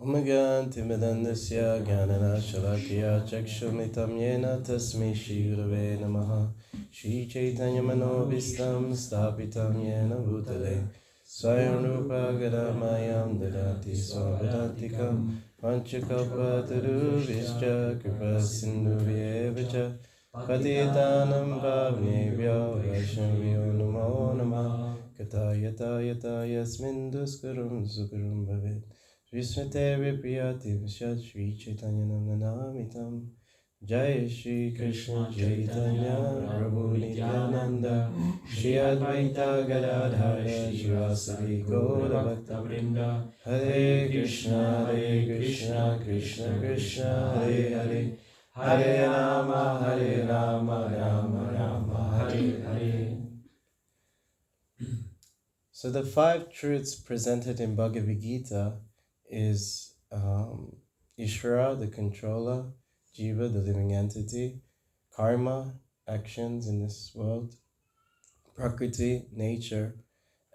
Umagantimidanasya Gyanana Shalakya Chakshumitam Yena Tasmi Shri Gurave Namaha Shri Chaitanya Manobhistam Stapitam Yena Bhutale Swayam Rupa Gadamayam Dadati Swavadantikam Panchakalpa Tarubhischa Kripa Sindhuvyeva Patitanam Bhavnevyo Vaishnavyo Namo Namah Katayata Yata Yasmin Duskarum Sukarum Bhavet Vismate Vipriyati Vishat Shri Chaitanya Namnamitam Jai Shri Krishna Chaitanya Prabhu Nityananda Shri Advaita Gadadhara Shivasari Gaura Bhakta Vrinda Hare Krishna Krishna Krishna Hare Hare Hare Rama Rama Rama Hare Hare. So the five truths presented in Bhagavad Gita is Ishvara, the controller, Jiva, the living entity, Karma, actions in this world, Prakriti, nature,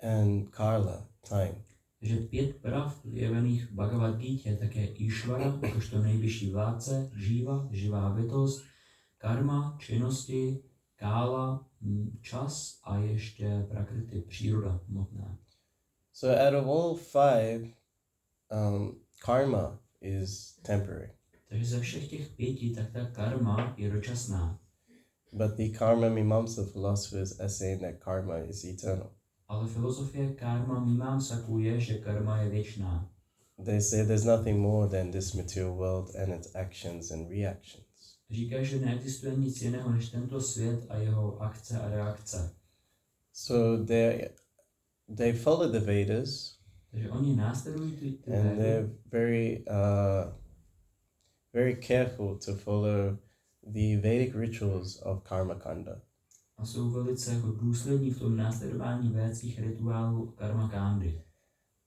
and Kala, time. Takže 5 prav jevených v Bhagavad Gita je také Ishvara, jakožto nejvyšší vládce, Jiva, živá bytost, karma, činnosti, kála, čas a ještě prakriti, příroda hmotná. So out of all five, karma is temporary. Takže ze všech těch 5, tak ta karma je dočasná. But the karma mimamsa philosophers are saying that karma is eternal. Ale filozofie karma mimamsa je, že karma je věčná. They say there's nothing more than this material world and its actions and reactions. Říká, že neexistuje nic jiného než tento svět a jeho akce a reakce. So they follow the Vedas. Takže oni následují ty and they're very careful to follow the Vedic rituals of karma kanda. A jsou velice jako důslední v tom následování védských rituálů karma kandy.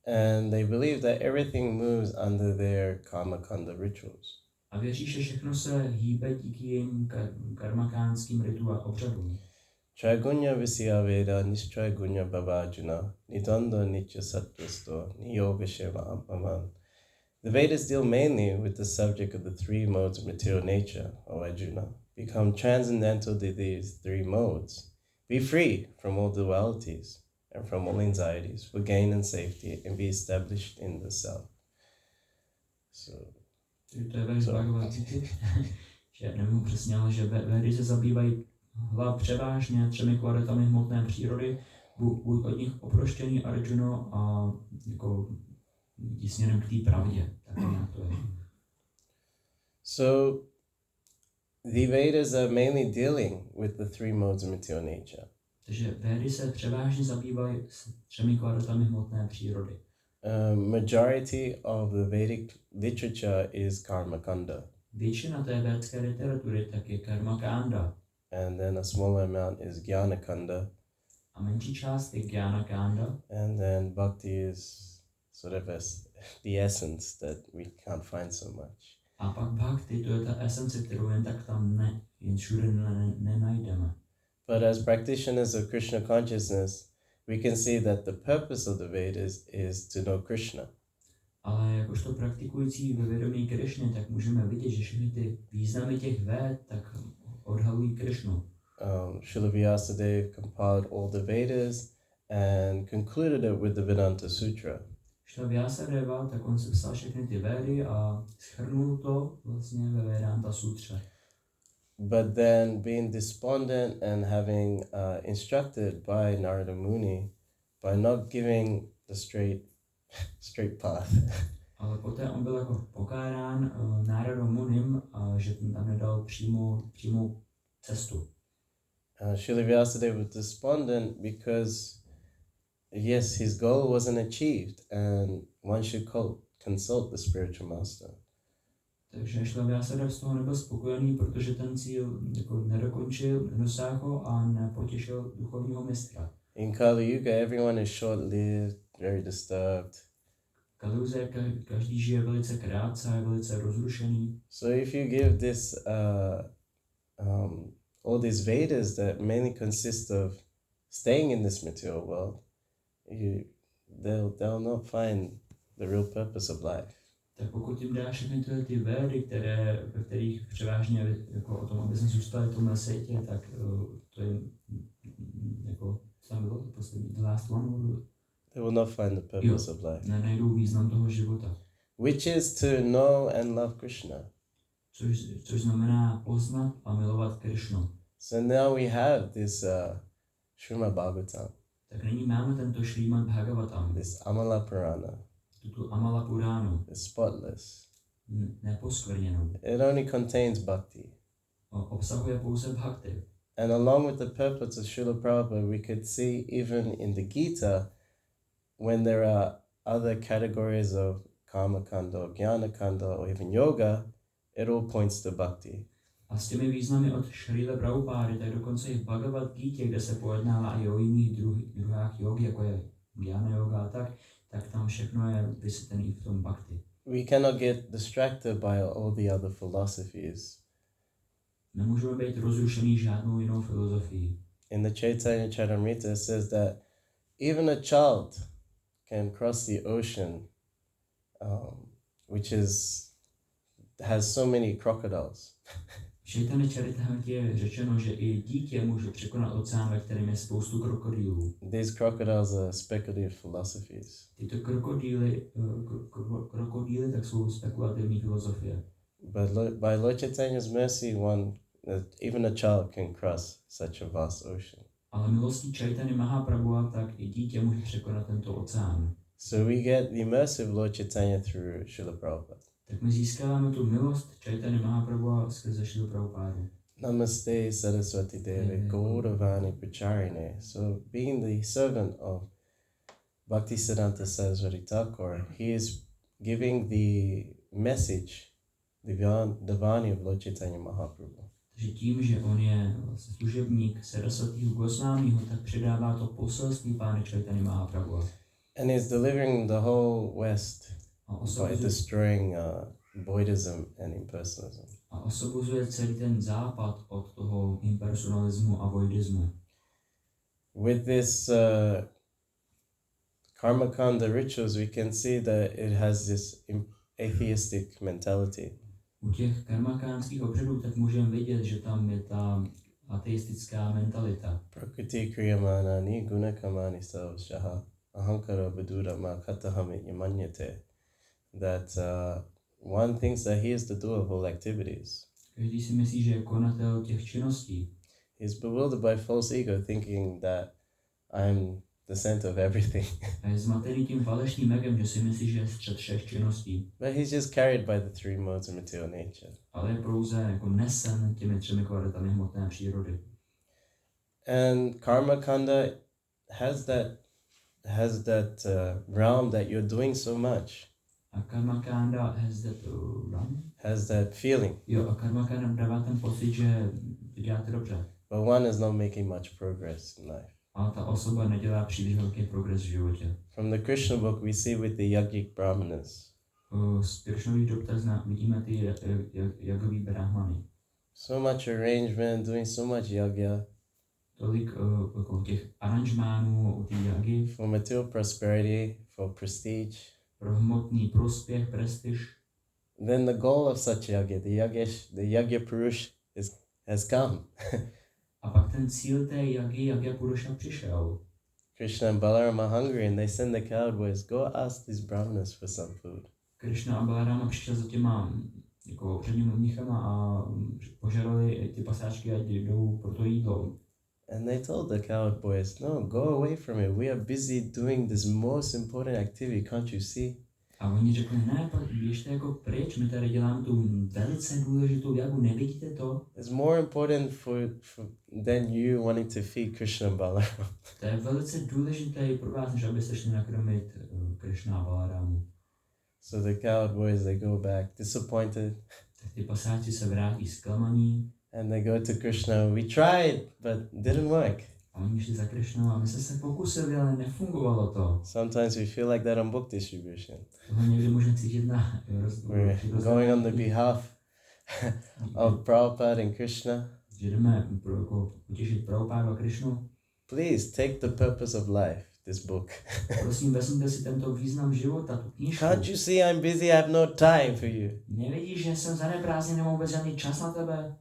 And they believe that everything moves under their karma kanda rituals. A věří, že všechno se hýbe díky jejím karmakánským obřadům. Tragunya visya veda nishtragunya bhavajuna nidanda nitya sattvasto niyogasheva apaman. The Vedas deal mainly with the subject of the three modes of material nature, O Arjuna. Become transcendental to these three modes. Be free from all dualities and from all anxieties for gain and safety, and be established in the self. To je verš Bhagavad Gita, že nevím přesně, ale že Vedy se zabývají převážně 3 kvalitami hmotné přírody, buď od nich oproštěný Arjuno a jako jít směrem k té pravdě. Tak to je. So the Vedas are mainly dealing with the three modes of material nature. Takže Vedy se převážně zabývají 3 kvalitami hmotné přírody. Majority of the Vedic literature is karma kanda. Většina té védské literatury tak je karma kanda. And then a smaller amount is jnana kanda. A menší část je jnana kanda. And then bhakti is sort of the essence that we can't find so much. A pak bhakti, to je ta esence, kterou jen tak tam jen všude nenajdeme. But as practitioners of Krishna consciousness, we can see that the purpose of the Vedas is to know Krishna. Ale jakožto praktikující ve vědomí Krishny, tak můžeme vidět, že všechny ty významy těch véd tak odhalují Krishnu. Srila Vyasadeva compiled all the Vedas and concluded it with the Vedanta Sutra. Srila Vyasadeva, tak on se psal všechny ty védy a shrnul to vlastně ve Vedanta Sutře. But then being despondent and having instructed by Narada Muni by not giving the straight path. Ale poté on byl jako pokárán Náradou Munim, že tam nedal přímou cestu. Srila Vyasadeva was despondent because yes, his goal wasn't achieved and one should consult the spiritual master. Takže Srila Vyasadeva z toho nebyl spokojený, protože ten cíl jako nedosáhl a nepotěšil duchovního mistra. In Kali Yuga, everyone is short-lived, very disturbed. Kaluze, každý žije velice krátce, je velice rozrušený. So if you give this all these Vedas that mainly consist of staying in this material world, they'll not find the real purpose of life. Tak pokud jim dáš všechny ty Védy, ve kterých převážně jako o tom, aby jsme zůstali v tomhle světě, tak to je jako, co tam bylo to poslední, the last one? They will not find the purpose of life. Nenajdou význam toho života. Which is to know and love Krishna. Což znamená poznat a milovat Krishnu. So now we have this Srimad Bhagavatam. Tak nyní máme tento Srimad Bhagavatam. This Amala Purana. Tuto Amala Puránu. It's spotless. Neposkvrněnou. It only contains bhakti. Obsahuje pouze bhakti. And along with the purpose of Srila Prabhupada, we could see even in the Gita, when there are other categories of karma kanda, or jnana kanda, or even yoga, it all points to bhakti. A s těmi významy od Šrila Prabhupády, tak dokonce i v Bhagavad Gita, kde se pojednává i o jiných druhách jogy, jako je jnana yoga a tak tam všechno je vysvětlené v tom bhakti. We cannot get distracted by all the other philosophies. Nemůžeme být rozrušený žádnou jinou filozofií. In the Chaitanya Charitamrita it says that even a child can cross the ocean, which has so many crocodiles. V Chaitanya Charitamrtě je řečeno, že i dítě může překonat oceán, ve kterém je spoustu krokodýlů. These crocodiles are speculative philosophies. Tyto krokodýly tak jsou spekulativní filozofie. But by Lord Chaitanya's mercy, even a child can cross such a vast ocean. Ale milostí Chaitanya Mahaprabhua tak i dítě může překonat tento oceán. So we get the mercy of Lord Chaitanya through Srila Prabhupada. Tak my získáváme tu milost Chaitanya Mahaprabhua skrze Srila Prabhupádu. Namaste Saraswati Devi Gauravani Pracharine. So being the servant of Bhaktisiddhanta Saraswati Thakur, he is giving the message, the Vani of Lord Chaitanya Mahaprabhu. Takže tím, že on je vlastně služebník Saraswatiho Gosvámího, tak předává to poselství Pány Chaitanya Mahaprabhua. And is delivering the whole West by destroying Buddhism and impersonalism. A osobozuje celý ten západ od toho impersonalismu a voidismu. With this karma kanda rituals, we can see that it has this atheistic mentality. U těch karmakánských obřadů tak můžeme vidět, že tam je ta ateistická mentalita. Prakriti kriyamana ni gunakamani savshaha ahankara vidura ma katahami yamanyate. That one thinks that he is the doer of all activities. Každý si myslí, že je konatel těch činností. He is bewildered by false ego, thinking that I'm the center of everything. A je zmatený tím falešným egem, že si myslí, že je střed všech činností. But he's just carried by the three modes of material nature. Ale je pouze jako nesen těmi třemi kvalitami hmotné přírody. And karma kanda has that realm that you're doing so much. A karma kanda has that feeling. Jo, a karma kanda dává ten pocit, že děláte dobře. But one is not making much progress in life. Ale ta osoba nedělá příliš velký progres v životě. From the Krishna book we see with the yogic brahmanas. Z Krishnových doktazna vidíme ty jogový brahmany. So much arrangement, doing so much yagya. Tolik jako těch aranžmánů u té jagy. For material prosperity, for prestige. Pro hmotný prospěch, prestiž. Then the goal of such yagya, the yagya purush has come. A pak ten cíl té jagy, Yagya Purusha, přišel. Krishna and Balaram are hungry and they send the cowboys, go ask these brahmanas for some food. Krishna a Balarama přišel za těma jako předními mnichama a požadali ty pasáčky, ať jdou pro to jídlo. And they told the cowboys, no, go away from it. We are busy doing this most important activity, can't you see? A oni řekli, ne, běžte jako pryč, my tady děláme tu velice důležitou jagu, nevidíte to? It's more important than you wanting to feed Krishna and Balaram. To je velice důležité pro vás, než abyste šli nakrmit Krishna a Balaramu. So the cowboys, they go back disappointed. Tak ty pasáci se vrátí zklamaní. And they go to Krishna, we tried, but didn't work. A oni šli za Krishnou a my jsme se pokusili, ale nefungovalo to. Sometimes we feel like that on book distribution. Tohle někdy můžeme cítit na We're going on the behalf of Prabhupada and Krishna. Že jdeme potěšit Prabhupádu a Krishnu. Please take the purpose of life this book. Prosím, vezměte si tento význam života, tu knížku. Can't you see I'm busy? I have no time for you. Nevidíš, že jsem zaneprázdněn, nemám vůbec žádný čas na tebe?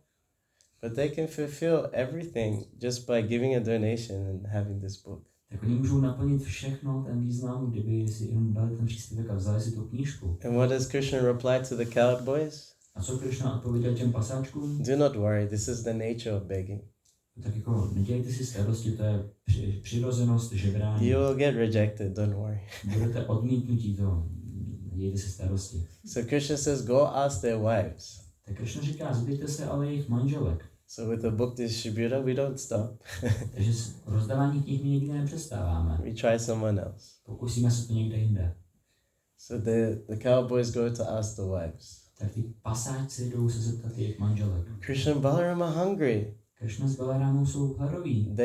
But they can fulfill everything just by giving a donation and having this book. Tak oni můžou naplnit všechno, ten význam, kdyby si jenom dali ten příspěvek a vzali si tu knížku. And what does Krishna reply to the coward boys? A co Krishna odpověděl těm pasáčkům? Do not worry, this is the nature of begging. Tak jako nedělejte si starosti, to je přirozenost žebrání. You will get rejected, don't worry. Budete odmítnutí, to nedělejte si starosti. So Krishna says, go ask their wives. Tak Krishna říká, zeptejte se ale jejich manželek. So with the book distributor, we don't stop. Takže s rozdávání knih my nikdy nepřestáváme. We try someone else. Pokusíme se to někde jinde. So the cowboys go to ask the wives. Tak ty pasáčci jdou se zeptat jejich manželek. Krishna and Balaram are hungry. Krishna s Balarámou jsou hladoví.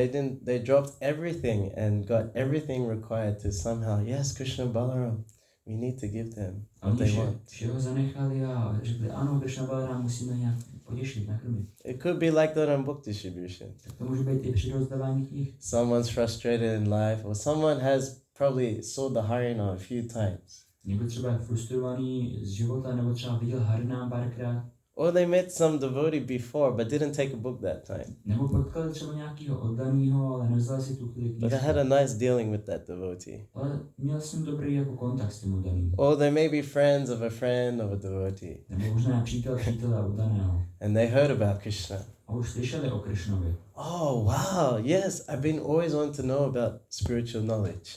They dropped everything and got everything required to somehow, yes, Krishna and Balaram, we need to give them what they want. Všeho zanechali a řekli, ano, Krishna a Balarám musíme nějak potěšit, nakrmit. It could be like that on book distribution. Tak to může být i při rozdávání knih. Someone's frustrated in life, or someone has probably sold the Harina a few times. Někdo třeba je frustrovaný z života, nebo třeba viděl Harinám párkrát. Or they met some devotee before, but didn't take a book that time. Nebo potkali třeba nějakého oddaného, ale nevzali si tu chvíli But I had a nice dealing with that devotee. Ale měl jsem dobrý jako kontakt s tím oddaným. Or they may be friends of a friend of a devotee. Nebo možná přítele oddaného. And they heard about Krishna. A už slyšeli o Krishnovi. Oh, wow, yes, I've been always wanting to know about spiritual knowledge.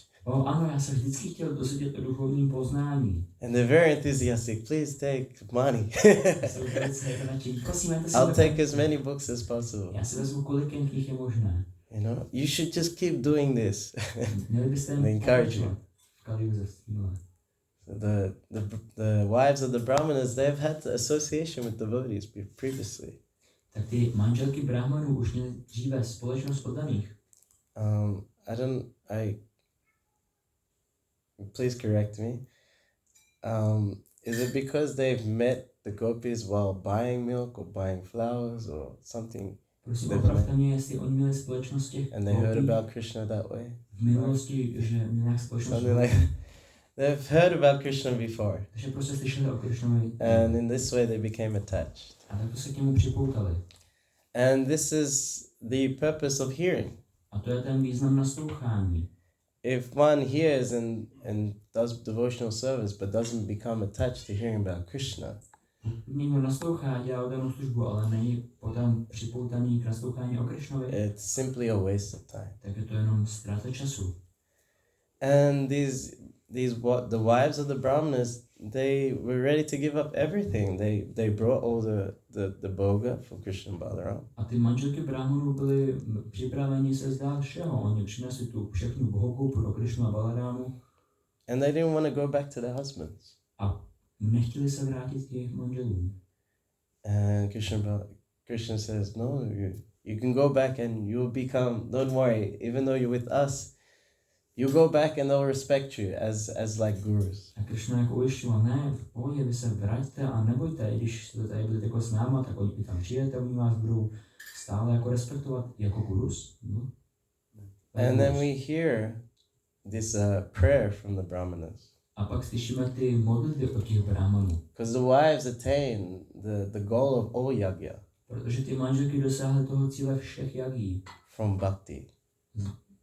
Ano, já jsem vždycky chtěl dozvědět o duchovním poznání. And they're very enthusiastic. Please take money. Prosím, I'll take as many books as possible. Já si vezmu, kolik knih je možné. You know, you should just keep doing this. Měli byste They encourage you. The wives of the brahmanas, they've had association with devotees previously. Tak ty manželky brahmanů už měly dříve společnost oddaných. Please correct me. Is it because they've met the gopis while buying milk or buying flowers or something? Prosím, opravte mě, jestli oni měli společnost těch and they heard about Krishna that way? V minulosti, že měli nějak společnost. They've heard about Krishna before. Takže prostě slyšeli o Krishnovi. And in this way they became attached. A tak to se k němu připoutali. And this is the purpose of hearing. A to je ten význam naslouchání. If one hears and does devotional service but doesn't become attached to hearing about Krishna, někdo naslouchá, dělá oddanou službu, ale není potom připoutaný k naslouchání o Krishnovi, it's simply a waste of time. tak je to jenom ztráta času. And the wives of the brahmanas, they were ready to give up everything. They brought all the bhoga for Krishna and Balaram. A ty manželky brahmanů byly připraveni se vzdát všeho. Oni přinesli tu všechnu bohoku pro Krishnu a Balarámu. And they didn't want to go back to their husbands. A nechtěli se vrátit k jejich manželům. And Krishna says, no, you can go back and you'll become, don't worry, even though you're with us, you go back and they'll respect you as like gurus. A Krishna jako ujišťoval, ne, v pohodě, vy se vraťte a nebojte, když jste tady budete jako s náma, tak oni tam přijete, oni vás budou stále jako respektovat jako gurus. No. And then we hear this prayer from the brahmanas. A pak slyšíme ty modlitby od těch brahmanů. Because the wives attain the goal of all yagya. Protože ty manželky dosáhly toho cíle všech yagí. From bhakti.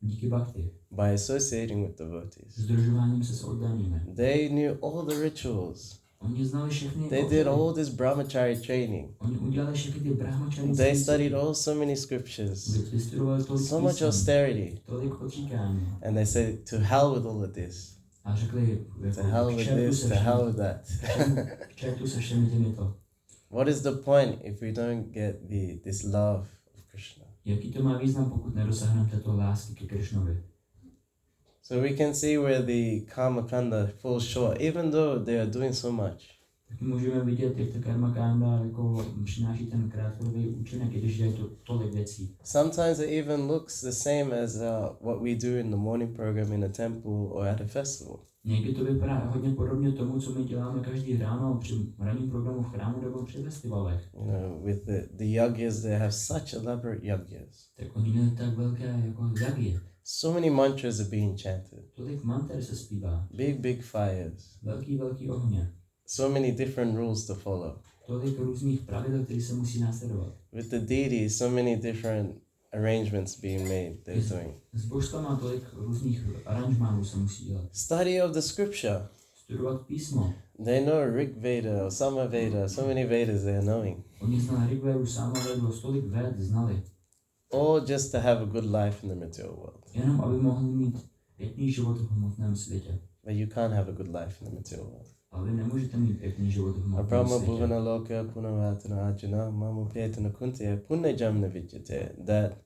Díky bhakti. By associating with devotees. Združováním se s oddanými. They knew all the rituals. Oni znali všechny. They did all this brahmachari training. Oni udělali všechny ty brahmachari. They studied so many scriptures. So much austerity. Tolik potříkání. And they said, to hell with all of this. A řekli, to hell with this, to hell with that. Čertu se všemi těmito. What is the point if we don't get this love of Krishna? Jaký to má význam, pokud nedosáhneme této lásky ke Krishnovi? So we can see where the karma kanda falls short, even though they are doing so much. Tak můžeme vidět, jak ta karma kanda jako přináší ten krátkodobý účinek, když je to tolik věcí. Sometimes it even looks the same as what we do in the morning program in a temple or at a festival. Někdy to vypadá hodně podobně tomu, co my děláme každý ráno při ranním programu v chrámu nebo při festivalech. You know, with the yagyas, they have such elaborate yagyas. Tak oni měli tak velké jako yagy. So many mantras are being chanted. Tolik manter se zpívá. Big fires. Velký ohně. So many different rules to follow. Tolik různých pravidel, které se musí následovat. With the deities, so many different arrangements being made, they're doing. S božstvama tolik různých aranžmánů se musí dělat. Study of the scripture. Studovat písmo. They know Rig Veda or Sama Veda, so many Vedas they are knowing. Oni znali Rig Vedu, Sama Vedu, tolik Ved znali. All just to have a good life in the material world. Jenom aby mohli mít pěkný život v hmotném světě. But you can't have a good life in the material world. Ale vy nemůžete mít pěkný život v hmotném Abrahma světě. bhuvana loka punavatana ajana mamu pyetana kuntiya punnajamna vidyate. That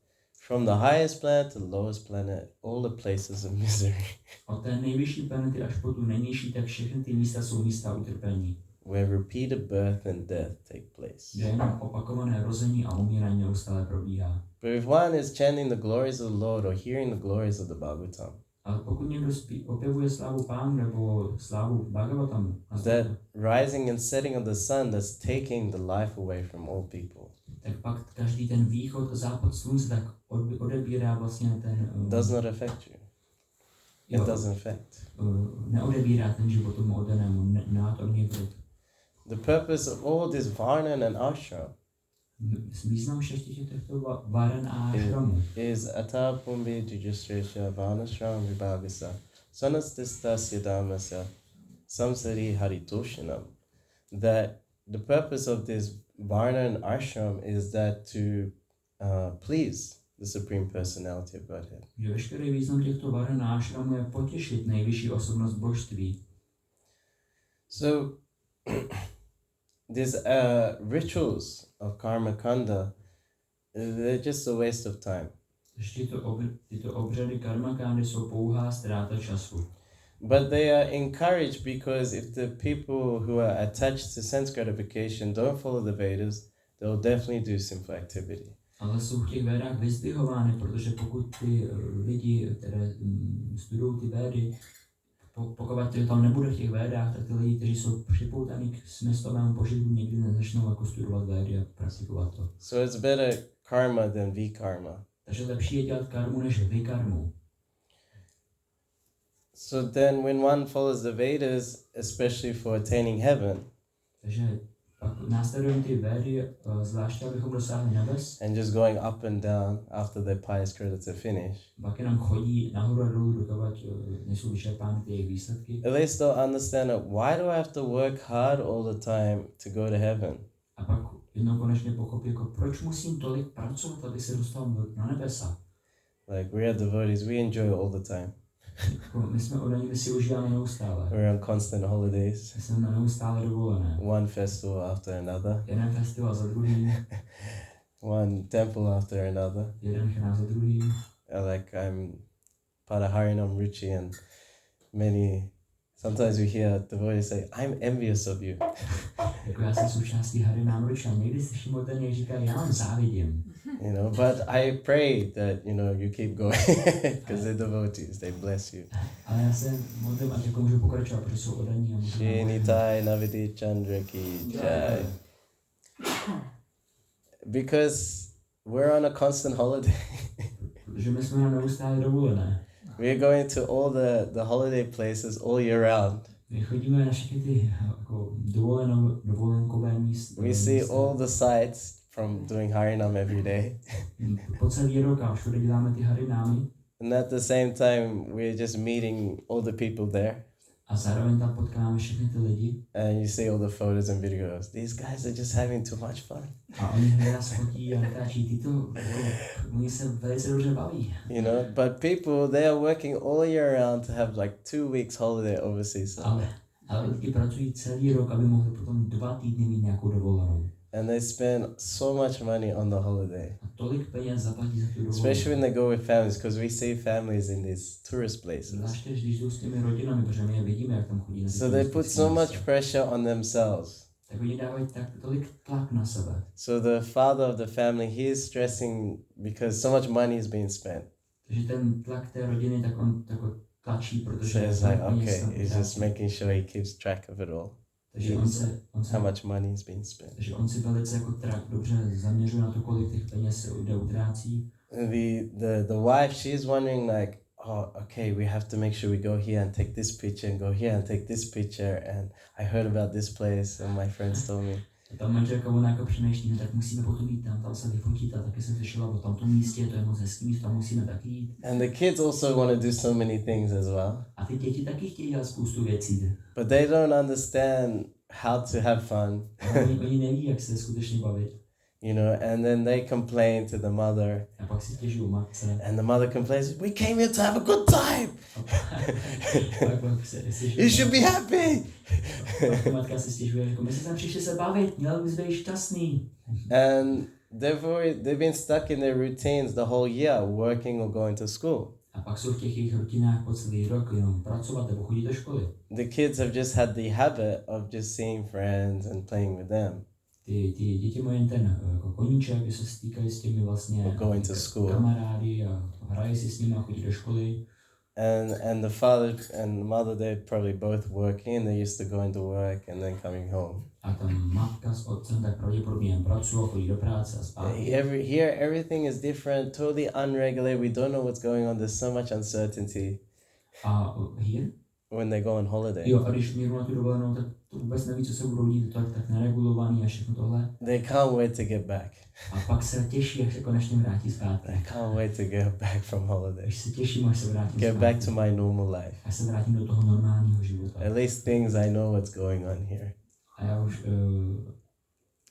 from the highest planet to the lowest planet, all the places of misery. Od té nejvyšší planety až po tu nejnižší, tak všechny ty místa jsou místa utrpení. Where repeated birth and death take place. Kde jenom opakované rození a umírání neustále probíhá. But if one is chanting the glories of the Lord or hearing the glories of the Bhagavatam, Ale pokud někdo opěvuje slávu Pánu nebo slávu Bhagavatamu, that rising and setting of the sun that's taking the life away from all people, tak pak každý ten východ a západ slunce tak odebírá vlastně ten... does not affect you. It doesn't affect. Neodebírá ten život tomu oddanému, nemá to mě vliv. The purpose of all this varna and ashram Význam všech těchto varen a ashramů is ata pumbi jujusresha vanashram vibhagasa sanastistasya dhamasya samsari haritoshanam. That the purpose of this varna and ashram is that to please the Supreme Personality of Godhead. Že veškerý význam těchto varen a ashramů je potěšit nejvyšší osobnost božství. So these rituals of karma kanda, they're just a waste of time. Tyto obřady karma kandy jsou pouhá ztráta času. But they are encouraged because if the people who are attached to sense gratification don't follow the Vedas, they'll definitely do sinful activity. Ale jsou v těch védách vyzdvihovány, protože pokud ty lidi, které studují ty védy, pokud tam nebude v těch védách, tak ty lidi, kteří jsou připoutaní k smyslovému požitku, nikdy nezačnou jako studovat védy a praktikovat to. So it's better karma than vikarma. Takže lepší je dělat karmu než vikarmu. So then when one follows the Vedas, especially for attaining heaven, takže pak následují ty védy, zvláště abychom dosáhli nebes. And just going up and down after their pious credits are finished. Pak jenom chodí nahoru a dolů, dokud nejsou vyčerpány ty jejich výsledky. At least they'll understand that why do I have to work hard all the time to go to heaven? A pak jednou konečně pochopí, jako proč musím tolik pracovat, aby se dostal na nebesa. Like we are devotees, we enjoy all the time. My jsme oddaní, my si užíváme neustále. We're on constant holidays. My jsme na neustále dovolené. One festival after another. Jeden festival za druhým. One temple after another. Jeden chrám za druhým. Like I'm part of Harinam Ruchi and sometimes we hear devotees say, I'm envious of you. Jako já jsem součástí Harinam Ruchi a někdy slyším od těch říkají, já vám závidím. You know, but I pray that, you keep going because they're devotees, they bless you. Ale já se modlím, ať jako můžu pokračovat, protože jsou oddaní. Shri Nitai Navidi Chandra ki jai. Because we're on a constant holiday. Protože my jsme na neustále dovolené. We're going to all the holiday places all year round. My chodíme na všechny ty jako dovolenkové místa. We see all the sights from doing Harinam every day. Po celý rok a všude děláme ty Harinámy. And at the same time, we're just meeting all the people there. A zároveň tam potkáme všechny ty lidi. And you see all the photos and videos. These guys are just having too much fun. A oni nás fotí a natáčí oni se velice dobře baví. You know, but people, they are working all year round to have like 2 weeks holiday overseas. Ale lidi pracují celý rok, aby mohli potom 2 týdny mít nějakou dovolenou. And they spend so much money on the holiday. A tolik peněz zaplatí za tu dovolenou. Especially when they go with families, because we see families in these tourist places. Zvláště, když jdou s těmi rodinami, protože my je vidíme, jak tam chodí. So they put so much pressure on themselves. Tak oni dávají tolik tlak na sebe. So the father of the family, he is stressing because so much money is being spent. Takže ten tlak té rodiny, tak on tlačí, protože... So it's like, okay, he's just making sure he keeps track of it all. Takže how much money is being spent. Takže on si velice jako dobře zaměřuje na to, kolik těch peněz se utrácí. the wife, she's wondering like, oh, okay, we have to make sure we go here and take this picture and go here and take this picture, and I heard about this place and my friends told me. Ta manželka, ona jako přemýšlí, tak musíme potom jít tam se vyfotit a taky jsem slyšela o tomto místě, to je moc hezký místo, tam musíme taky jít. And the kids also want to do so many things as well. A ty děti taky chtějí dělat spoustu věcí. But they don't understand how to have fun. Oni neví, jak se skutečně bavit. You know, and then they complain to the mother. A pak si stěžují matce. And the mother complains, we came here to have a good time. You should be happy. Matka si stěžuje, jako my se tam přišli se bavit, měl bys být šťastný. And they've been stuck in their routines the whole year, working or going to school. A pak jsou v těch jejich rutinách po celý rok jenom pracovat nebo chodit do školy. The kids have just had the habit of just seeing friends and playing with them. Ty děti mají ten jako koníček, kdy se stýkají s těmi vlastně going to school. Kamarády a hrají si s nimi a chodí do školy. And the father and the mother, they're probably both working and they're used to going to work and then coming home. A tam matka s otcem tak pravděpodobně jen pracují, chodí do práce a zpátky. Here everything is different, totally unregulated. We don't know what's going on. There's so much uncertainty. A here? When they go on holiday. Jo, a když měli na tu dovolenou, tak to vůbec neví, co se budou dít, to je tak neregulovaný a všechno tohle. They can't wait to get back. A pak se těší, až se konečně vrátí zpátky. I can't wait to get back from holiday. Když se těším, až se vrátím Get zpátky. back to my normal life. Až se vrátím do toho normálního života. At least things I know what's going on here. A já už...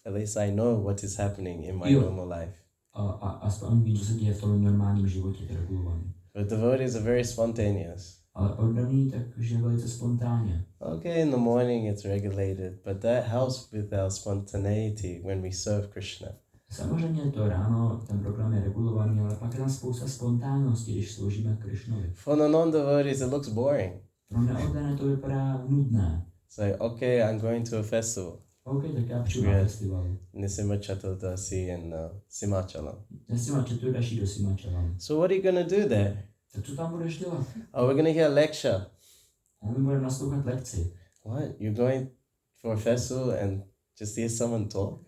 At least I know what is happening in my normal life. A aspoň vím, co se děje v tom normálním životě, to regulovaný. But devotees are very spontaneous. Ale oddaný takže velice spontánně. Okay, in the morning it's regulated, but that helps with our spontaneity when we serve Krishna. Samozřejmě to ráno, ten program je regulovaný, ale pak je tam spousta spontánnosti, když sloužíme Krishnovi. For the non-devotees it looks boring. Pro neoddané to vypadá nudné. It's like, okay, I'm going to a festival. OK, tak já přijdu na festival. Nisima Chaturdasi in Simachalam. Nisima Chaturdasi do Simachalam. So what are you going to do there? Tak co tam budeš dělat? Oh, we're going to hear a lecture. My budeme naslouchat lekci. What? You're going for a festival and just hear someone talk?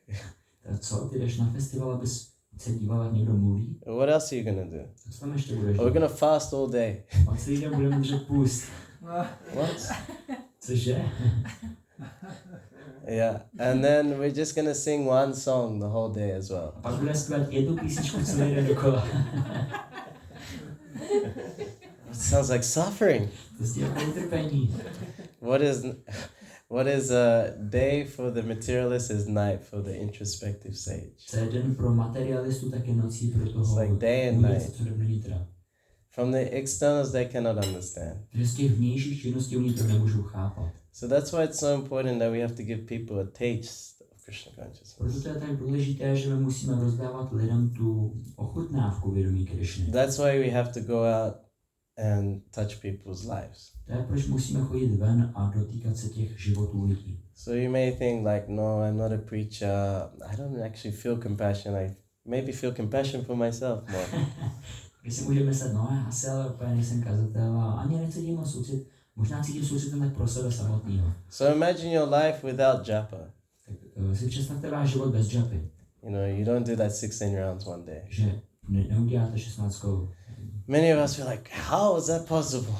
Tak co, ty jdeš na festival, abys se díval, jak někdo mluví? What else are you going to do? Co tam ještě budeš Oh, we're going to fast all day. A celý den budeme držet půst. What? Cože? Yeah, and then we're just going to sing one song the whole day as well. A pak budeme zpívat jednu písničku celý den dokola. It sounds like suffering. To je jako utrpení. What is a day for the materialist is night for the introspective sage. Co je den pro materialistu, tak je nocí pro toho. It's like day and night. Co jde vnitra. From the externals they cannot understand. Že z těch vnějších činností oni to nemůžou chápat. So that's why it's so important that we have to give people a taste of Krishna consciousness. Proto to je tak důležité, že my musíme rozdávat lidem tu ochutnávku vědomí Krishny. That's why we have to go out and touch people's lives. To je proč musíme chodit ven a dotýkat se těch životů lidí. So you may think like, no, I'm not a preacher. I don't actually feel compassion. I maybe feel compassion for myself more. Když si můžeme myslet, no já asi ale úplně nejsem kazatel a ani necítím moc soucit. Možná cítím soucit tak pro sebe samotného. So imagine your life without japa. Tak si představte váš život bez japy. You know, you don't do that 16 rounds one day. Že neuděláte 16 kolů. Many of us feel like, how is that possible?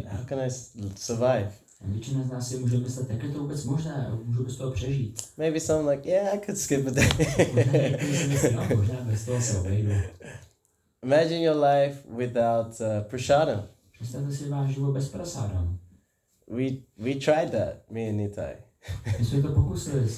How can I survive? Většina z nás si může myslet, jak je to vůbec možné, můžu bez toho přežít. Maybe someone like, yeah, I could skip a day. Možná bez toho se obejdu. Imagine your life without prasadam. Představte si váš život bez prasádam. We tried that, me and Nitai. My jsme to pokusili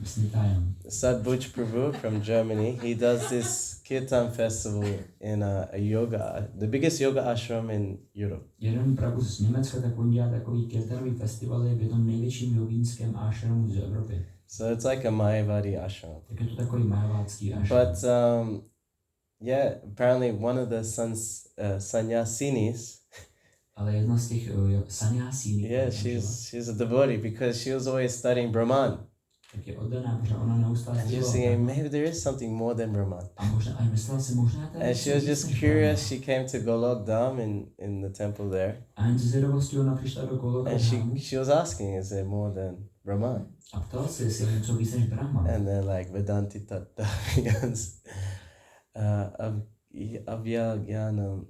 s Nitajem. Sadbuj Prabhu from Germany, he does this kirtan festival in a yoga, the biggest yoga ashram in Europe. Jeden Prabhu z Německa, tak on dělá takový kirtanový festival v jednom největším jogínském ashramu z Evropy. So it's like a Mayavadi ashram. Tak je to takový mayavádský ashram. But yeah, apparently one of the sannyasinis. Ale jedna z těch sannyasíní. Yeah, she's a devotee because she was always studying Brahman. Tak je oddaná, protože ona neustále and she was thinking maybe there is something more than Brahman. A možná, myslela si možná and she was just curious. She came to Golok Dham in the temple there. A jen ze zvědavosti ona přišla do Goloka Dhamu. And she was asking, is there more than Brahman? A ptala se, jestli je něco víc než Brahman. And they're like Vedanti Tattva. avyagyanam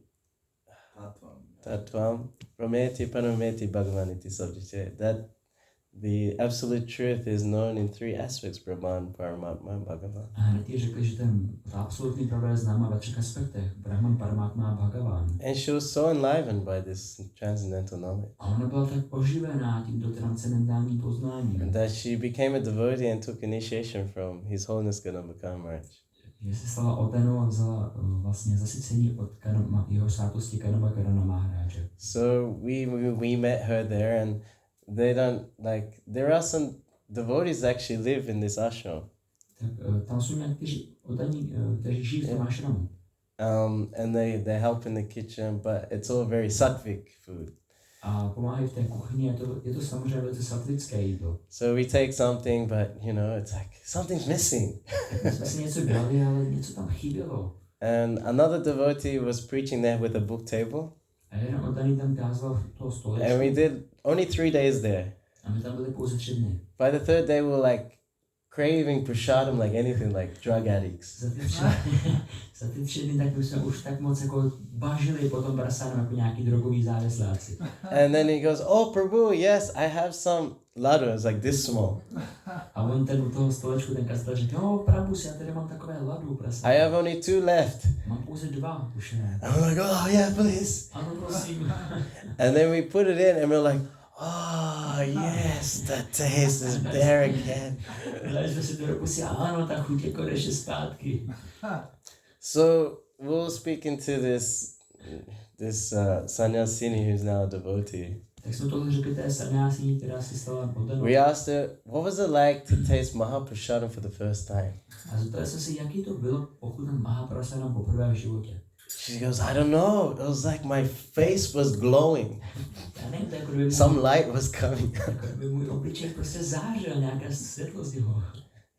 tattvam prameti parameti bhagavan iti sabjite. That the absolute truth is known in three aspects: Brahman, Paramatma, and Bhagavan. A hned jí řekli, že ta absolutní pravda je známa ve 3 aspektech. Brahman, Paramatma a Bhagavan. And she was so enlivened by this transcendental knowledge. A ona byla tak oživená tímto transcendentálním poznáním. And that she became a devotee and took initiation from His Holiness Ganambaka Maharaj. Že se stala odenou a vzala vlastně zasycení od jeho svátosti Ganambaka Maharáže. So we met her there, and they don't like. There are some devotees that actually live in this ashram. Tak tam jsou někteří odaní, kteří žijí v tom ashramu. And they help in the kitchen, but it's all very sattvic food. A pomáhají v té kuchyni, je to samozřejmě velice sattvické jídlo. So we take something, but you know, it's like something's missing. My jsme si něco dali, ale něco tam chybělo. And another devotee was preaching there with a book table. A jeden oddaný tam kázal toho stolečku. And we did only 3 days there. A my tam byli pouze 3 dny. By the 3rd day, we were like craving prasadam like anything, like drug addicts. Za ty 3 dny tak my jsme už tak moc jako bažili po tom prasadam jako nějaký drogový závisláci. And then he goes, "Oh, Prabhu, yes, I have some laddus like this small." A on ten u toho stolečku ten kazatel řekl, "Oh, Prabhu, já tady mám takové ladu prasadam. I have only 2 left. Mám pouze 2 už ne." And I'm like, "Oh yeah, please." Ano, prosím. And then we put it in, and we're like, "Oh yes, the taste is there again." Dali jsme si do ruku si, ano, ta chuť je konečně zpátky. So we'll speak into this sannyasini who's now a devotee. Tak jsme tohle řekli té sannyasini, která si stala odenou. We asked her, what was it like to taste Mahaprasadam for the first time? A zeptali jsme si, jaký to bylo, pokud ten Mahaprasadam poprvé v životě. She goes, I don't know. It was like my face was glowing. Já nevím, to jako kdyby Some light was coming. jako kdyby můj obličej prostě zářil, nějaká světlost jeho.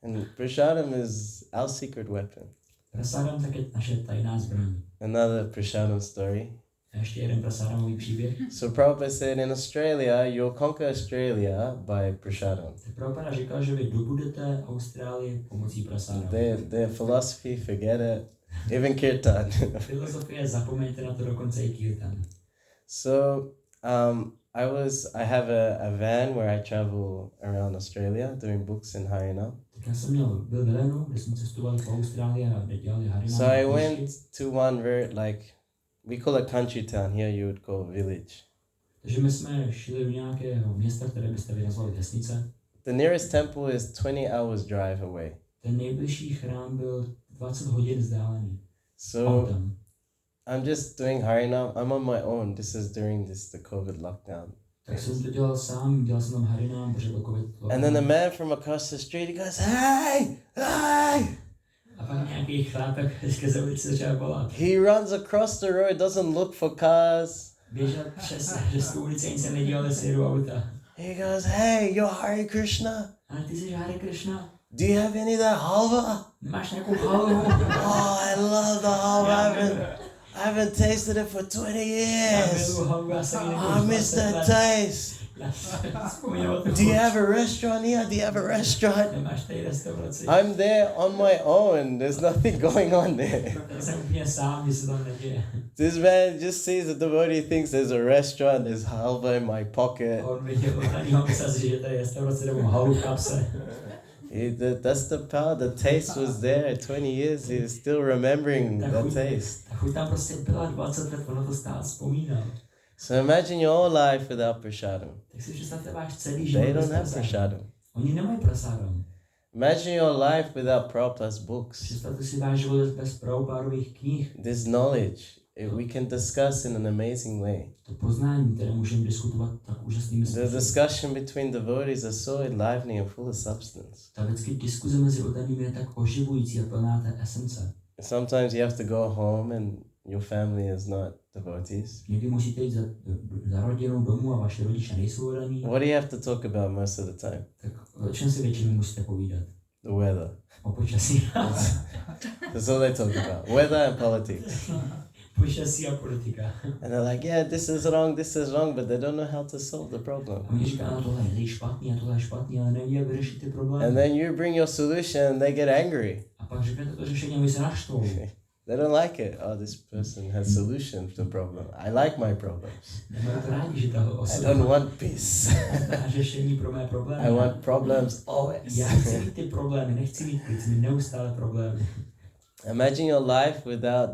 And prasadam is our secret weapon. Prasadam tak je naše tajná zbraň. Another prasadam story. A ještě jeden prasadamový příběh. So Prabhupada said in Australia, you'll conquer Australia by prasadam. Tak Prabhupada říkal, že vy dobudete Austrálii pomocí prasadam. Their philosophy, forget it. Even kirtan. Filozofie, zapomeňte na to, dokonce i kirtan. So I have a van where I travel around Australia doing books in Harinam. Tak já jsem byl ve Lenu, kde jsme cestovali po Austrálii a dělali Harinam. So I went to one very, like, we call it country town, here you would call village. Takže my jsme šli do nějakého města, které byste vy nazvali vesnice. The nearest temple is 20 hours drive away. Ten nejbližší chrám byl 20 hodin vzdálený. So I'm just doing Harinam. I'm on my own. This is during the COVID lockdown. Tak jsem to dělal sám, dělal jsem tam Harinam, protože byl COVID lockdown. And then the man from across the street, he goes, hey! A pak nějaký chlápek skrze ulici začal volat. He runs across the road, doesn't look for cars. Běžel přes tu ulici, nic se nedělal, jestli jedu auta. He goes, hey, you're Hare Krishna? Ale ty jsi Hare Krishna? Do you have any of that halva? Máš nějakou halvu? Oh, I love the halva. I haven't tasted it for 20 years. I miss that taste. Do you have a restaurant here? Do you have a restaurant? I'm there on my own. There's nothing going on there. This man just sees the devotee, thinks there's a restaurant, there's halva in my pocket. That's the power. The taste was there. 20 years, he's still remembering that taste. So imagine your whole life without prasadam. They don't have prasadam. Imagine your life without Prabhupada's books. This knowledge, we can discuss in an amazing way. The discussion between devotees are so enlivening and full of substance. Sometimes you have to go home and your family is not devotees. What do you have to talk about most of the time? The weather. That's all they talk about. Weather and politics. And they're like, yeah, this is wrong, but they don't know how to solve the problem. And then you bring your solution and they get angry. They don't like it. Oh, this person has solution to the problem. I like my problems. Nemají to rádi, že ta I osoba don't want peace. má řešení pro mé problémy. I want problems always. Já chci mít ty problémy, nechci mít klid, chci mít neustále problémy. Imagine your life without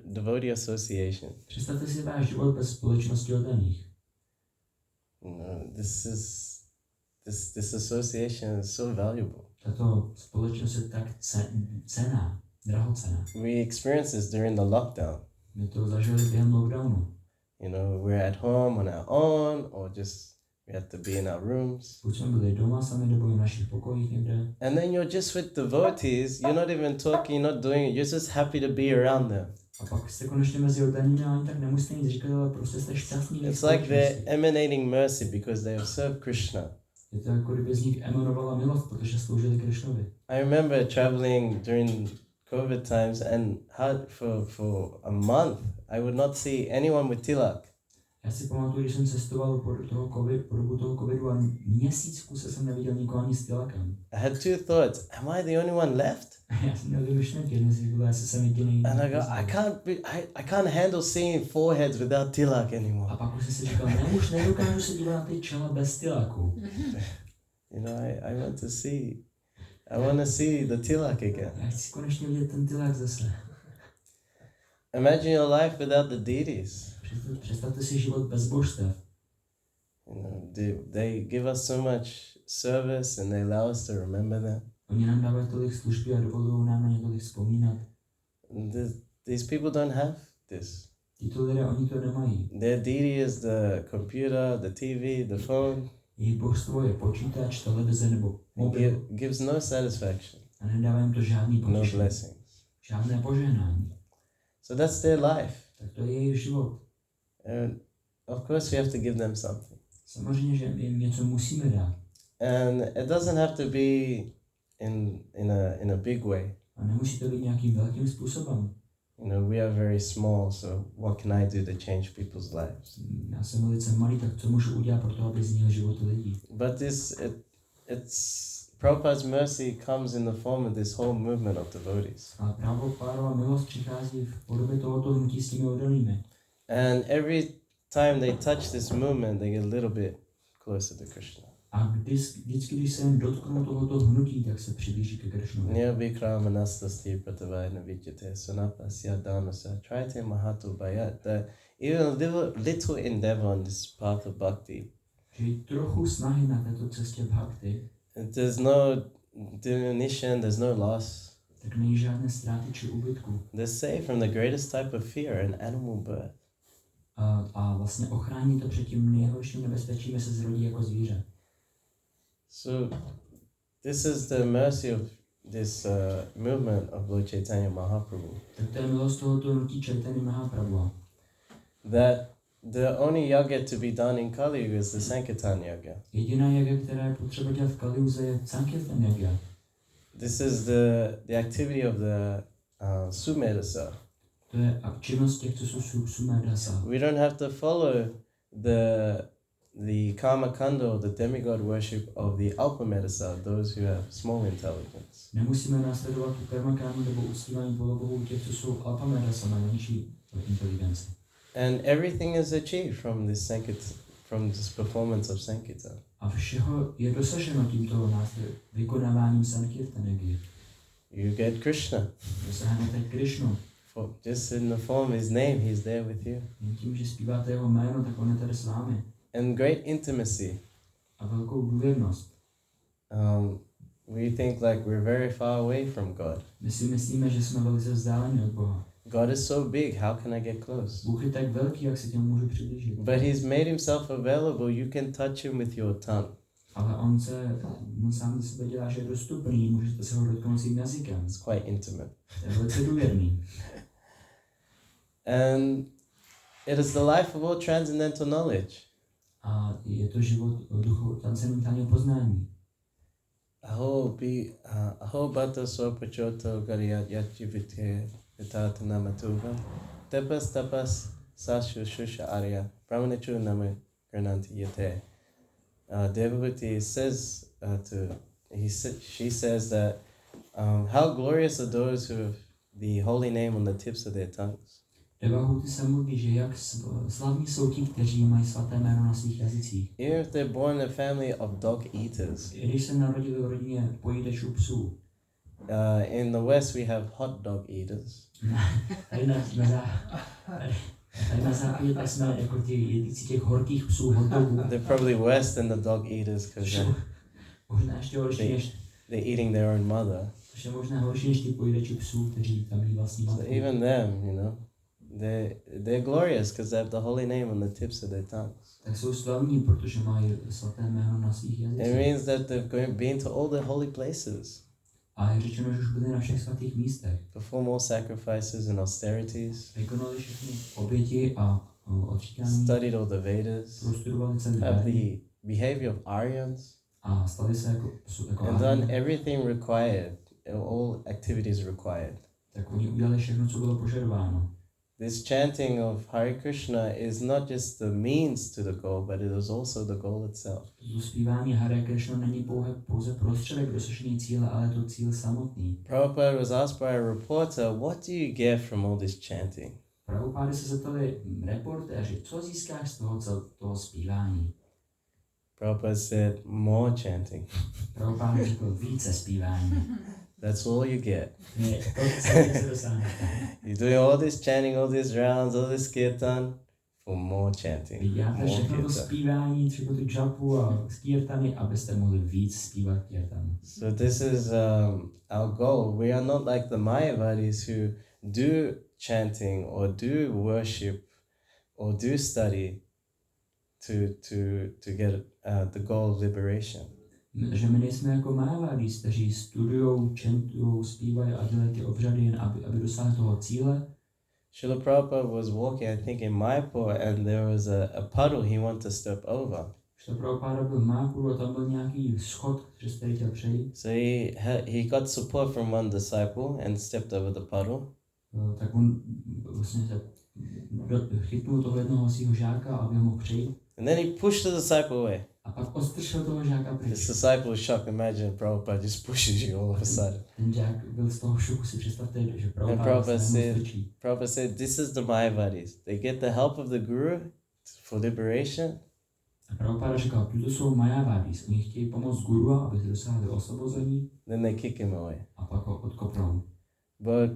devotee association. Představte si váš život bez společnosti oddaných. This association is so valuable. Tato společnost je tak cenná, drahocenná. We experience this during the lockdown. My to zažili během lockdownu. You know, we're at home on our own, or just we have to be in our rooms. Buď jsme byli doma sami, nebo v našich pokojích někde. And then you're just with devotees, you're not even talking, you're not doing it, you're just happy to be around them. A pak jste konečně mezi oddanými, a ani tak nemusíte nic říkat, ale prostě jste šťastní. It's like they're emanating mercy because they have served Krishna. Je to jako kdyby z nich emanovala milost, protože sloužili Krišnovi. I remember traveling during COVID times, and for a month I would not see anyone with tilak. Já si pamatuju, když jsem cestoval po dobu toho covidu a měsíc v kuse jsem neviděl nikoho ani s tilakem. I had two thoughts. Am I the only one left? Já jsem měl dvě myšlenky, jedna si byla, jestli jsem jediný. And I go, I can't handle seeing foreheads without tilak anymore. A pak už jsem si říkal, už nedokážu se dívat na ty čela bez tilaku. You know, I want to see the tilak again. Já chci konečně vidět ten tilak zase. Imagine your life without the deities. Představte si život bez božstev. You know, they give us so much service and they allow us to remember them. Oni nám dávají tolik služby a dovolují nám na ně tolik vzpomínat. These people don't have this. Tito lidé, oni to nemají. Their deity is the computer, the TV, the phone. Jejich božstvo je počítač, televize nebo mobil. Gives no satisfaction. A nedává jim to žádný No potěšení. blessings. Žádné požehnání. So that's their life. Tak to je jejich život. And of course we have to give them something. Samozřejmě, že jim něco musíme dát. And it doesn't have to be in a big way. A nemusí to být nějakým velkým způsobem. You know, we are very small, so what can I do to change people's lives? Já jsem velice malý, tak co můžu udělat pro to, aby změnil životy lidí? But it's Prabhupada's mercy comes in the form of this whole movement of devotees. A Prabhupadova milost přichází v podobě tohoto hnutí s těmi oddanými. And every time they touch this movement, they get a little bit closer to Krishna. A vždycky, když se jen dotknou tohoto hnutí, tak se přiblíží ke Krishnovi. Nirvikramanastasthi pratavayana vidyate sunapasya dhanasa trite mahatu bayat. Even a little endeavor on this path of bhakti. Že trochu snahy na této cestě bhakti. There's no diminution, there's no loss. Tak není žádné ztráty či úbytku. They're saved from the greatest type of fear, an animal birth. A vlastně ochrání to před tím nejhorším nebezpečím, že se zrodí jako zvíře. So this is the mercy of this movement of Lord Chaitanya Mahaprabhu. Tak to je milost tohoto hnutí Chaitanya Mahaprabhu. That the only yoga to be done in Kali Yuga is the Sankirtan yoga. Jediná yoga, která je potřeba dělat v Kali Yuze, je Sankirtan yoga. This is the activity of the Sumedasa. To je činnost těch, co jsou Sumedasa. We don't have to follow the karma kanda, the demigod worship of the Alpamedasa, those who have small intelligence. Nemusíme následovat tu karmakánu nebo uctívání polobohů těch, co jsou Alpamedasa, na menší inteligenci. And everything is achieved from this performance of Sankirtan. A všeho je dosaženo tímto vykonáváním Sankirtanagy. You get Krishna. Dosáhnete Krishnu. Just in the form of his name, he's there with you. Jen tím, že zpíváte jeho jméno, tak on je tady s vámi. And great intimacy. A velkou důvěrnost. We think like we're very far away from God. My si myslíme, že jsme velice vzdáleni od Boha. God is so big, how can I get close? Bůh je tak velký, jak se těm můžu přiblížit. But he's made himself available, you can touch him with your tongue. Ale on sám ze sebe dělá, že je dostupný, můžete se ho dotknout svým jazykem. It's quite intimate. To je velice důvěrný. And it is the life of all transcendental knowledge. A je to život duchu transcendentálního poznání. Aho bata sopachoto gariyat yachivite vitata namatuva tapas sashu shusha arya brahmanachu nama grananti yate. Devahuti says she says that how glorious are those who have the holy name on the tips of their tongues. Devahuti se modlí, že jak slavní jsou ti, kteří mají svaté jméno na svých jazycích. Even if they're born in a family of dog eaters. I když se narodili v rodině pojídečů psů. In the West we have hot dog eaters. Tady na západě tak jsme jako ti jedící těch horkých psů, hot dogů. They're probably worse than the dog eaters because možná ještě horší než they're eating their own mother. Ještě možná horší než ti pojídeči psů, kteří tam jí vlastní matku. So even them, you know, they're glorious because they have the holy name on the tips of their tongues. Tak jsou slavní, protože mají svaté jméno na svých jazycích. It means that they've been to all the holy places. A je řečeno, že už byli na všech svatých místech. Perform all sacrifices and austerities. Vykonali všechny oběti a odříkání. Studied all the Vedas. Prostudovali celý have Vedy. the behavior of Aryans. A stali se jako and done everything required. All activities required. Tak oni udělali všechno, co bylo požadováno. This chanting of Hare Krishna is not just the means to the goal, but it is also the goal itself. To zpívání Hare Krishna není pouze prostředek dosažení cíle, ale to cíl samotný. Prabhupada was asked by a reporter, what do you get from all this chanting? Prabhupády se zeptali reportéři, co získáš z toho zpívání? Prabhupada said, more chanting. Prabhupáda řekl, více zpívání. That's all you get. You're doing all this chanting, all these rounds, all this kirtan for more chanting. Zpívání, třeba tu japu a kirtany, abyste mohli víc zpívat kirtan. So this is our goal. We are not like the Mayavadis who do chanting or do worship or do study to get the goal of liberation. Že my nejsme jako Mayavadis, kteří studujou, čentujou, zpívají a dělají ty obřady jen aby dosáhli toho cíle. Srila Prabhupada was walking, I think, in Mayapur, and there was a puddle he wanted to step over. Srila Prabhupada byl v Mayapuru a tam byl nějaký schod, který chtěl přejít. So he got support from one disciple and stepped over the puddle. Tak on vlastně chytnul toho jednoho svého žáka, aby ho mohl přejít. And then he pushed the disciple away. A pak odstrčil toho žáka pryč. This disciple was shocked. Imagine Prabhupada just pushes you all of a sudden. Ten žák byl z toho šoku, si představte, že Prabhupada said, this is the Mayavadis. They get the help of the Guru for liberation. A Prabhupada říkal, tuto jsou Mayavadis. Oni chtějí pomoct Guru, aby se dosáhli osvobození. Then they kick him away. A pak ho odkopnou. But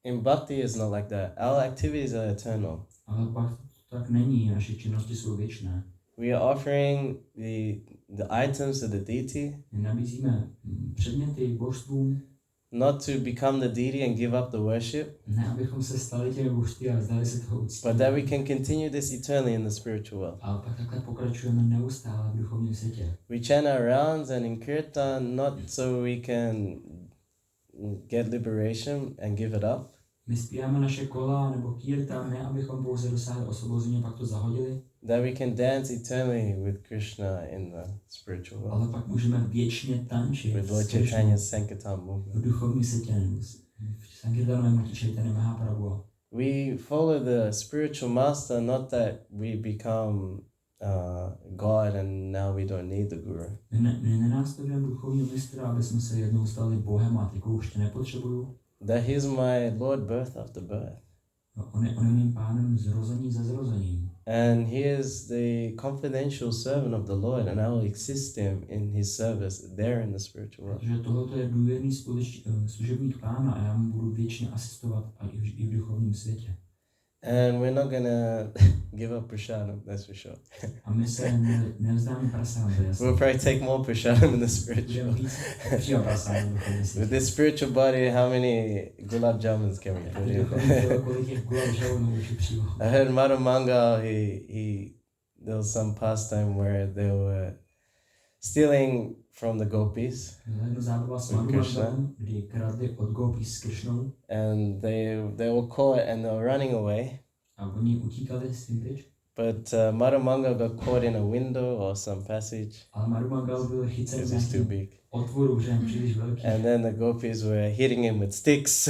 in Bhakti is not like that. Our activities are eternal. Ale pak tak není, naše činnosti jsou věčné. We are offering the items to the deity. Nabízíme předměty božstvům. Not to become the deity and give up the worship. Ne, abychom se stali těmi božství a vzdali se toho uctí. But that we can continue this eternally in the spiritual world. Ale pak takhle pokračujeme neustále v duchovním světě. We chant our rounds and in kirtan not so we can get liberation and give it up. My zpíváme naše kola nebo kirtan, ne abychom pouze dosáhli osvobození a pak to zahodili. That we can dance eternally with Krishna in the spiritual world. Ale pak můžeme věčně tančit with Lord Chaitanya's Sankirtan movement. V duchovním světě, v Sankirtanovém Chaitanya Mahaprabhu. We follow the spiritual master, not that we become God and now we don't need the Guru. My nenásledujeme duchovního mistra, aby jsme se jednou stali Bohem a teď už tě nepotřebuju. That he is my Lord birth after birth. On je mým pánem zrození za zrozením. And he is the confidential servant of the Lord, and I will assist him in his service there in the spiritual world. Protože tohle je důvěrný služebník pána a já mu budu věčně asistovat i v duchovním světě. And we're not gonna give up prasadam, that's for sure. A my se nevzdáme prasadam, to je jasné. We'll probably take more prasadam in the spiritual. With this spiritual body, how many gulab jamuns can we put in? I heard Madhu Mangal, there was some pastime where they were stealing from the gopis. And they were caught and they were running away. But Madhu Mangal got caught in a window or some passage. Because he's too big. And then the gopis were hitting him with sticks.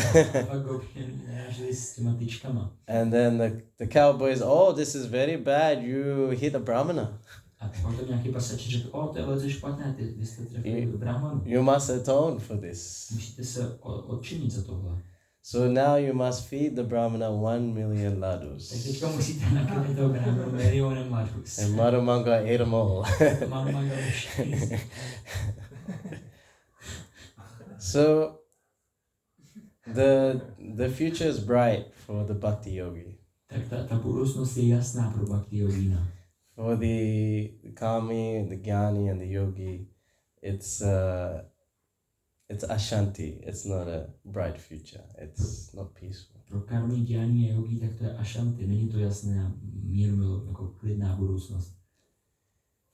And then the cowboys, oh, this is very bad, you hit a brahmana. A potom nějaký pasač řekl, to je velice špatné, vy jste trefili brahmanu. You must atone for this. Musíte se odčinit za tohle. So now you must feed the brahmana 1,000,000 ladus. Tak teďka musíte nakrmit toho brahmanu milionem ladus. And Madhumanga ate them all. Madhumanga So the future is bright for the bhakti yogi. Tak ta budoucnost je jasná pro bhakti yogína. For the kami, the jnani, and the yogi, it's ashanti. It's not a bright future. It's not peaceful. Pro karmi, jnani a yogi, tak to je ashanti. Není to jasné míru, jako klidná budoucnost.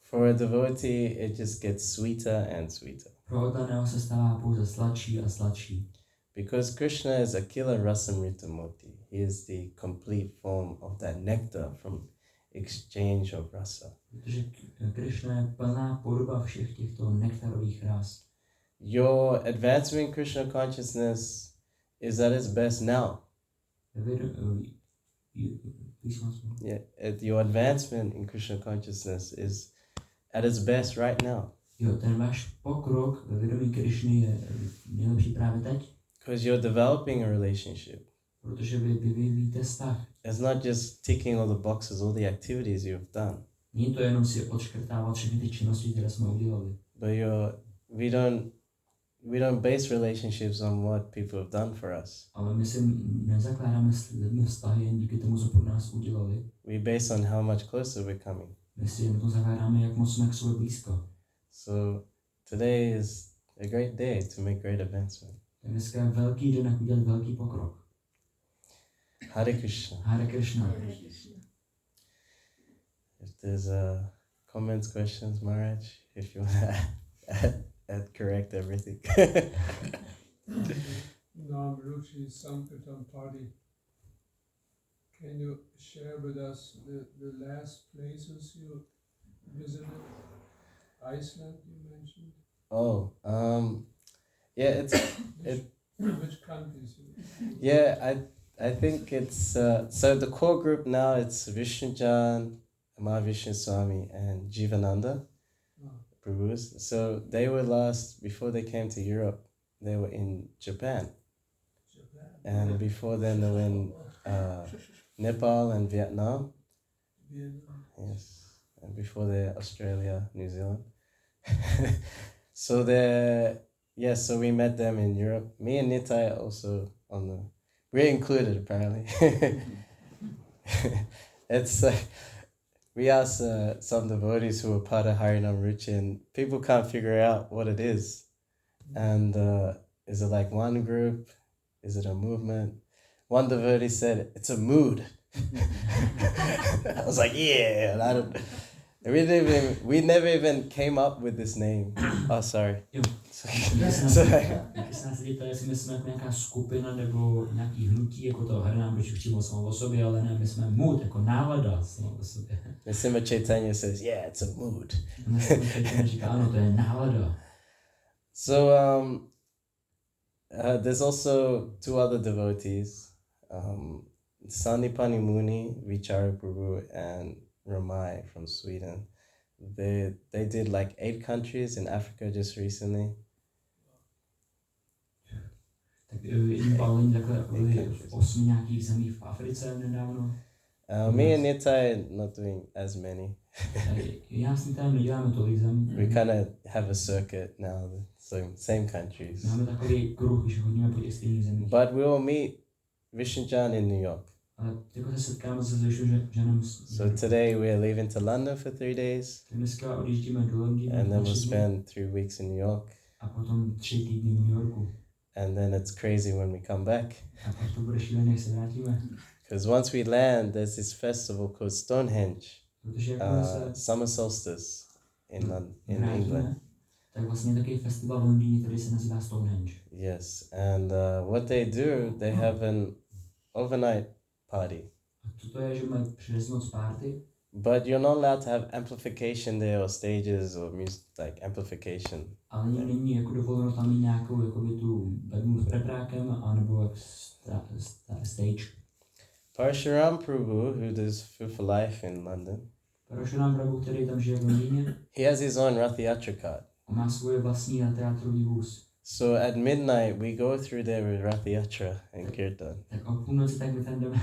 For a devotee, it just gets sweeter and sweeter. Pro oddaného se stává pouze sladší a sladší. Because Krishna is Akila Rasamrita Murti. He is the complete form of that nectar from exchange of rasa. Protože Krishna je plná podoba všech těchto nektarových ras. Your advancement in Krishna consciousness is at its best now. Your advancement in Krishna consciousness is at its best right now. Jo, ten váš pokrok ve vědomí Krishny je nejlepší právě teď. Because you're developing a relationship. Protože vy vyvíjíte vztah. It's not just ticking all the boxes, all the activities you've done. Není to jenom si odškrtávat všechny ty činnosti, které jsme udělali. But we don't base relationships on what people have done for us. Ale my si nezakládáme s lidmi vztahy jen díky tomu, co pro nás udělali. We base on how much closer we're coming. My si jen to zakládáme, jak moc jsme k sobě blízko. So today is a great day to make great advancement. Tak dneska je velký den, jak udělat velký pokrok. Hare Krishna. Hare Krishna. If there's comments, questions, Maharaj, if you want to correct everything. Ruchi Sankirtan party. Can you share with us the last places you visited? Iceland, you mentioned. Oh, yeah, Which countries? Yeah, I think it's so the core group now. It's Vishnujan, Mahavishnu Swami, and Jivananda Prabhus. So they were last before they came to Europe. They were in Japan, and before then they were in Nepal and Vietnam. Yes, and before that Australia, New Zealand. So so we met them in Europe. Me and Nitai also we're included apparently. It's like we asked some devotees who were part of Harinam Ruchi, and people can't figure out what it is. And is it like one group? Is it a movement? One devotee said it's a mood. I was like, yeah, I don't. We never even came up with this name. Oh, sorry. My jsme nějaká skupina nebo nějaký hnutí, jako to Harinam Ruchi přímo samo o sobě, ale ne, my jsme mood, jako nálada samo o sobě. Nrsimha Chaitanya says, yeah, it's a mood. Nrsimha Chaitanya říká, ano, to je nálada. So there's also two other devotees, Sandipani Muni, Vichara Prabhu, and Ramai from Sweden. They did like 8 countries in Africa just recently. Tak jiní pálení takhle byli v 8 nějakých zemích v Africe nedávno. Me and Nitai not doing as many. Já s Nitajem neděláme tolik zemí. We kind of have a circuit now, same countries. Máme takový kruh, že chodíme po těch stejných zemích. But we will meet Vishnujan in New York. Ale jako se setkáme se Vishnujanem. So today we are leaving to London for 3 days. Dneska odjíždíme do Londýna. And then we'll spend 3 weeks in New York. A potom 3 týdny v New Yorku. And then it's crazy when we come back. A pak to bude šílené, když se vrátíme. Because once we land, there's this festival called Stonehenge, summer solstice in England. Tak vlastně takový festival v Londýně, který se nazývá Stonehenge. Yes, and what they do, they have an overnight party. A to je, že mají přes noc party. But you're not allowed to have amplification there or stages or music, like amplification. Ale není jako dovoleno tam mít nějakou jakoby tu bednu s reprákem anebo stage. Parshuram Prabhu, who does Food for Life in London. Parašuram Prabhu, který tam žije v Londýně, he has his own Rath Yatra card. on má svoje vlastní teátrový vůz. So at midnight, we go through there with Rath Yatra and Kirtan. Tak o půlnoci tak my tam jdeme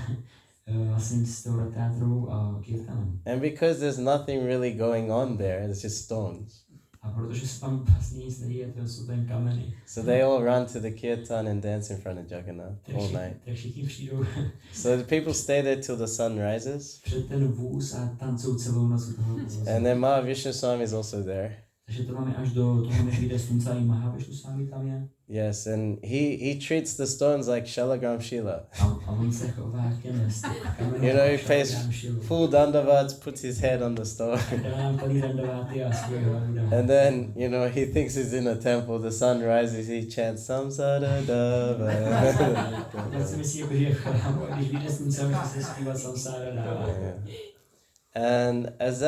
vlastně s tou teátrovou a kirtanem. And because there's nothing really going on there, it's just stones. A protože se tam vlastně nic neděje, to jsou ten kameny. So they all run to the kirtan and dance in front of Jagannath all night. Tak všichni přijdou So the people stay there till the sun rises. před ten vůz a tancují celou noc u toho vůzu. And then Mahavishnu Swami is also there. Takže to máme až do toho, než vyjde slunce, i Mahavishnu Swami tam je. Yes, and he treats the stones like Shalagram Shila. A on se chová jak těm You know, he pays full dandavats, puts his head on the stone. And then, you know, he thinks he's in a temple, the sun rises, he chants Samsara Dava. And as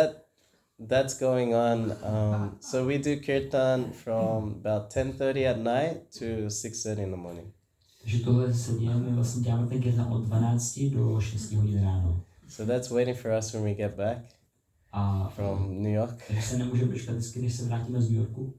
that's going on, so we do kirtan from about 10:30 at night to 6:30 in the morning. Takže tohle se děje, my vlastně děláme ten kirtan od 12 do 6 hodin ráno. So that's waiting for us when we get back from New York. Takže se nemůžeme počkat vždycky, než se vrátíme z New Yorku.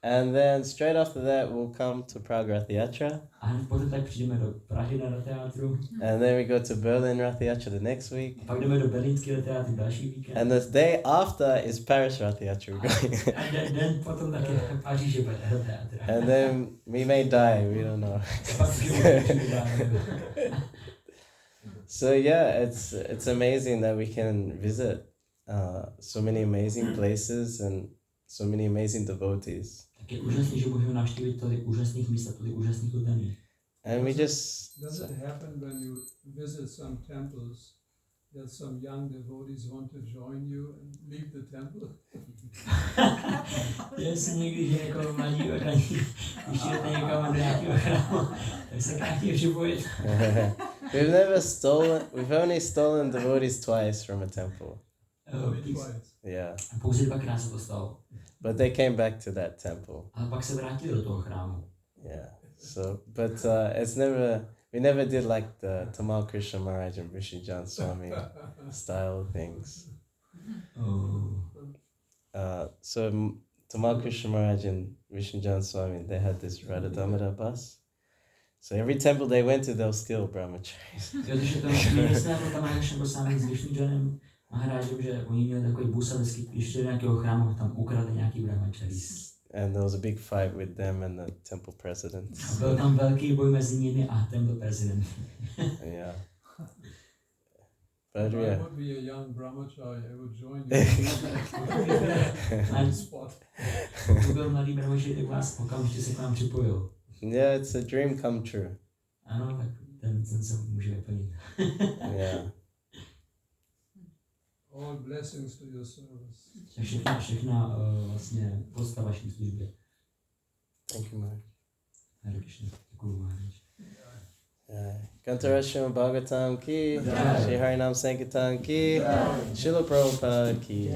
And then straight after that, we'll come to Prague Rath Yatra. A hned poté tak přijdeme do Prahy na teátru. And then we go to Berlin Rath Yatra the next week. A pak jdeme do berlínského teátru další víkend. And the day after is Paris Rath Yatra we're going. A den potom taky Paříže bude do teátru. And then we may die, we don't know. So yeah, it's amazing that we can visit so many amazing places and so many amazing devotees. Tak je úžasný, že můžeme navštívit tolik úžasných míst a tolik úžasných lidí. And we just... Does it happen when you visit some temples that some young devotees want to join you and leave the temple? Jestli někdy, že jako mladí ochraní, když jdete někam do nějakého chrámu, tak se krátí připojit. We've only stolen devotees twice from a temple. Yeah. Pouze dvakrát se to stalo. But they came back to that temple. Ale pak se vrátili do toho chrámu. Yeah. So, but we never did like the Tamal Krishna Maharaj and Vishijan Swami style things. So Tamal Krishna Maharaj and Vishijan Swami, they had this Radha Damodar bus. So every temple they went to, they'll steal brahmacharis. And there was a big fight with them and the temple president. Byl tam velký boj mezi nimi a temple president. Yeah. But If I yeah. would be a young brahmachari, I would join you on the spot. Byl mladý brahmachari, tak vás okamžitě se k vám připojil. Yeah, it's a dream come true. Ano, tak ten se může vyplnit. Yeah. All blessings to your service. Všechna vlastně podsta vaší službě. Thank you, Maharaj. Hare Krishna. Děkuju, Maharaj. Kantarasham Bhagavatam ki, Shri Harinam Sankirtan ki, Srila Prabhupada ki.